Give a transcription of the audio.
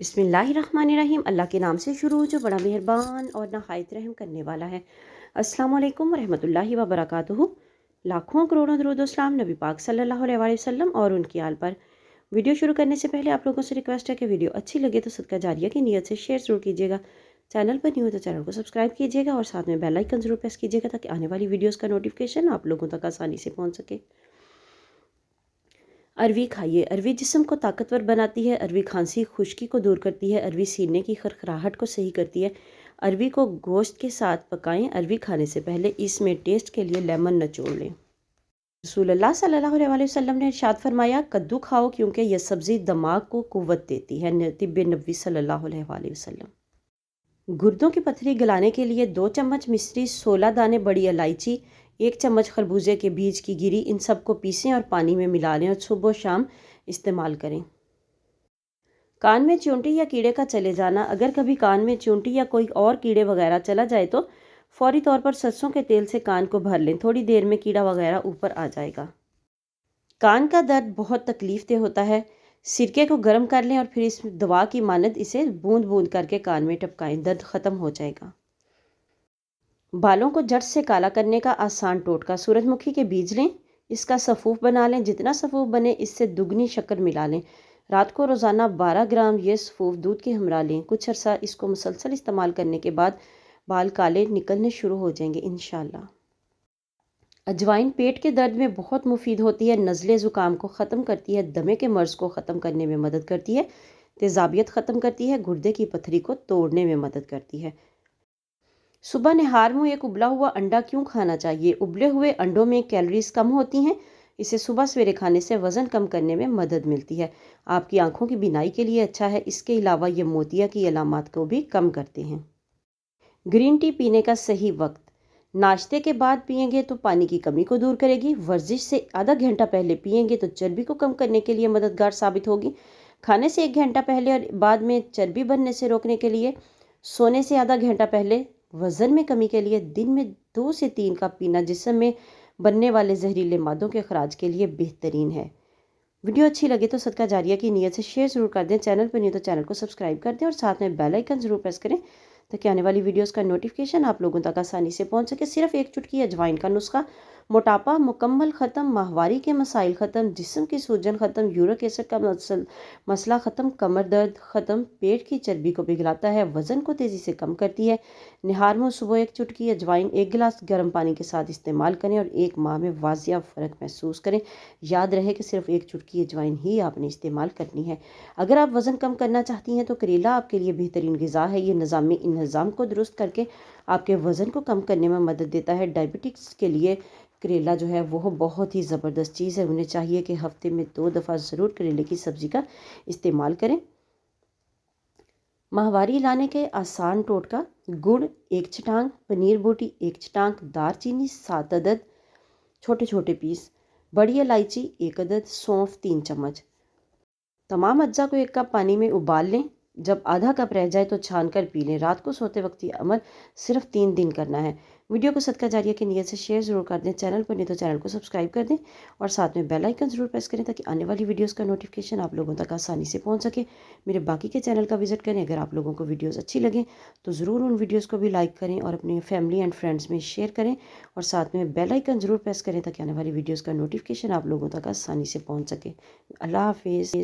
बिस्मिल्लाहिर्रहमानिर्रहीम। अल्लाह के नाम से शुरू जो बड़ा मेहरबान और नहायत रहम करने वाला है। अस्सलाम वालेकुम रहमतुल्लाहि व बरकातुहू। लाखों करोड़ों दरूद व सलाम नबी पाक सल्लल्लाहु अलैहि वसल्लम और उनकी आल पर। वीडियो शुरू करने से पहले आप लोगों से रिक्वेस्ट है कि वीडियो अच्छी लगे तो सदका जारिया की नीयत से शेयर ज़रूर कीजिएगा। चैनल पर न्यू हो तो चैनल को सब्सक्राइब कीजिएगा और साथ में बेल आइकन ज़रूर प्रेस कीजिएगा ताकि आने वाली वीडियोज़ का नोटिफिकेशन आप लोगों तक आसानी से पहुँच सके। अरवी खाइए। अरवी जिस्म को ताकतवर बनाती है। अरवी खांसी खुश्की को दूर करती है। अरवी सीने की खरखराहट को सही करती है। अरवी को गोश्त के साथ पकाएं। अरवी खाने से पहले इसमें टेस्ट के लिए लेमन निचोड़ लें। रसूलुल्लाह सल्लल्लाहु अलैहि वसल्लम ने इरशाद फरमाया, कद्दू खाओ क्योंकि यह सब्ज़ी दिमाग को कुव्वत देती है। तिब्बे नबवी सल्लल्लाहु अलैहि वसल्लम। गुर्दों की पथरी गलाने के लिए 2 चम्मच मिश्री, 16 दाने बड़ी इलायची, 1 चम्मच खरबूजे के बीज की गिरी, इन सब को पीसें और पानी में मिला लें और सुबह शाम इस्तेमाल करें। कान में चूंटी या कीड़े का चले जाना। अगर कभी कान में चूंटी या कोई और कीड़े वगैरह चला जाए तो फौरी तौर पर सरसों के तेल से कान को भर लें। थोड़ी देर में कीड़ा वगैरह ऊपर आ जाएगा। कान का दर्द बहुत तकलीफ दे होता है। सिरके को गर्म कर लें और फिर इस दवा की मानद इसे बूंद बूंद करके कान में टपकाएं। दर्द ख़त्म हो जाएगा। बालों को जड़ से काला करने का आसान टोटका। सूरजमुखी के बीज लें, इसका सफ़ूफ बना लें। जितना सफ़ूफ बने इससे दुगनी शक्कर मिला लें। रात को रोज़ाना 12 ग्राम ये सफ़ूफ दूध के हमरा लें। कुछ अर्सा इसको मुसलसल इस्तेमाल करने के बाद बाल काले निकलने शुरू हो जाएंगे इंशाल्लाह। अजवाइन पेट के दर्द में बहुत मुफीद होती है। नज़ले ज़ुकाम को ख़त्म करती है। दमे के मर्ज़ को ख़त्म करने में मदद करती है। तेज़ाबियत ख़त्म करती है। गुर्दे की पथरी को तोड़ने में मदद करती है। सुबह निहार में एक उबला हुआ अंडा क्यों खाना चाहिए? उबले हुए अंडों में कैलोरीज कम होती हैं। इसे सुबह सवेरे खाने से वज़न कम करने में मदद मिलती है। आपकी आंखों की बीनाई के लिए अच्छा है। इसके अलावा ये मोतिया की अलामात को भी कम करते हैं। ग्रीन टी पीने का सही वक्त। नाश्ते के बाद पिएंगे तो पानी की कमी को दूर करेगी। वर्जिश से आधा घंटा पहले पिएंगे तो चर्बी को कम करने के लिए मददगार साबित होगी। खाने से 1 घंटा पहले और बाद में चर्बी बनने से रोकने के लिए। सोने से आधा घंटा पहले वज़न में कमी के लिए। दिन में 2 से 3 कप पीना जिस्म में बनने वाले जहरीले मादों के अखराज के लिए बेहतरीन है। वीडियो अच्छी लगे तो सदका जारिया की नीयत से शेयर ज़रूर कर दें। चैनल पर नहीं तो चैनल को सब्सक्राइब कर दें और साथ में बेल आइकन ज़रूर प्रेस करें ताकि आने वाली वीडियोस का नोटिफिकेशन आप लोगों तक आसानी से पहुंच सके। सिर्फ 1 चुटकी अजवाइन का नुस्खा मोटापा मुकम्मल ख़त्म, माहवारी के मसाइल ख़त्म, जिस्म की सूजन ख़त्म, यूरिक एसिड का मसला ख़त्म, कमर दर्द ख़त्म, पेट की चर्बी को पिघलाता है, वज़न को तेज़ी से कम करती है। निहार में सुबह 1 चुटकी अजवाइन 1 गिलास गर्म पानी के साथ इस्तेमाल करें और 1 माह में वाजिया फ़र्क महसूस करें। याद रहे कि सिर्फ 1 चुटकी अजवाइन ही आपने इस्तेमाल करनी है। अगर आप वज़न कम करना चाहती हैं तो करेला आपके लिए बेहतरीन ग़िज़ा है। ये निज़ाम को दुरुस्त करके आपके वज़न को कम करने में मदद देता है। डायबिटिक्स के लिए करेला जो है वो बहुत ही ज़बरदस्त चीज़ है। उन्हें चाहिए कि हफ्ते में 2 दफ़ा ज़रूर करेले की सब्ज़ी का इस्तेमाल करें। माहवारी लाने के आसान टोटका। गुड़ 1 छटांग, पनीर बोटी 1 छटांग, दारचीनी 7 अदद छोटे छोटे पीस, बड़ी इलायची 1 अदद, सौंफ 3 चम्मच। तमाम अज्जा को 1 कप पानी में उबाल लें। जब आधा कप रह जाए तो छान कर पी लें। रात को सोते वक्त ये अमल सिर्फ 3 दिन करना है। वीडियो को सदका जारिया की नीयत से शेयर ज़रूर कर दें। चैनल पर नहीं तो चैनल को सब्सक्राइब कर दें और साथ में बेल आइकन ज़रूर प्रेस करें ताकि आने वाली वीडियोस का नोटिफिकेशन आप लोगों तक आसानी से पहुंच सके। मेरे बाकी के चैनल का विजिट करें। अगर आप लोगों को वीडियोज़ अच्छी लगें तो ज़रूर उन वीडियोज़ को भी लाइक करें और अपने फैमिली एंड फ्रेंड्स में शेयर करें और साथ में बेल आइकन ज़रूर प्रेस करें ताकि आने वाली वीडियोज़ का नोटिफिकेशन आप लोगों तक आसानी से पहुँच सके। अल्लाह हाफिज़।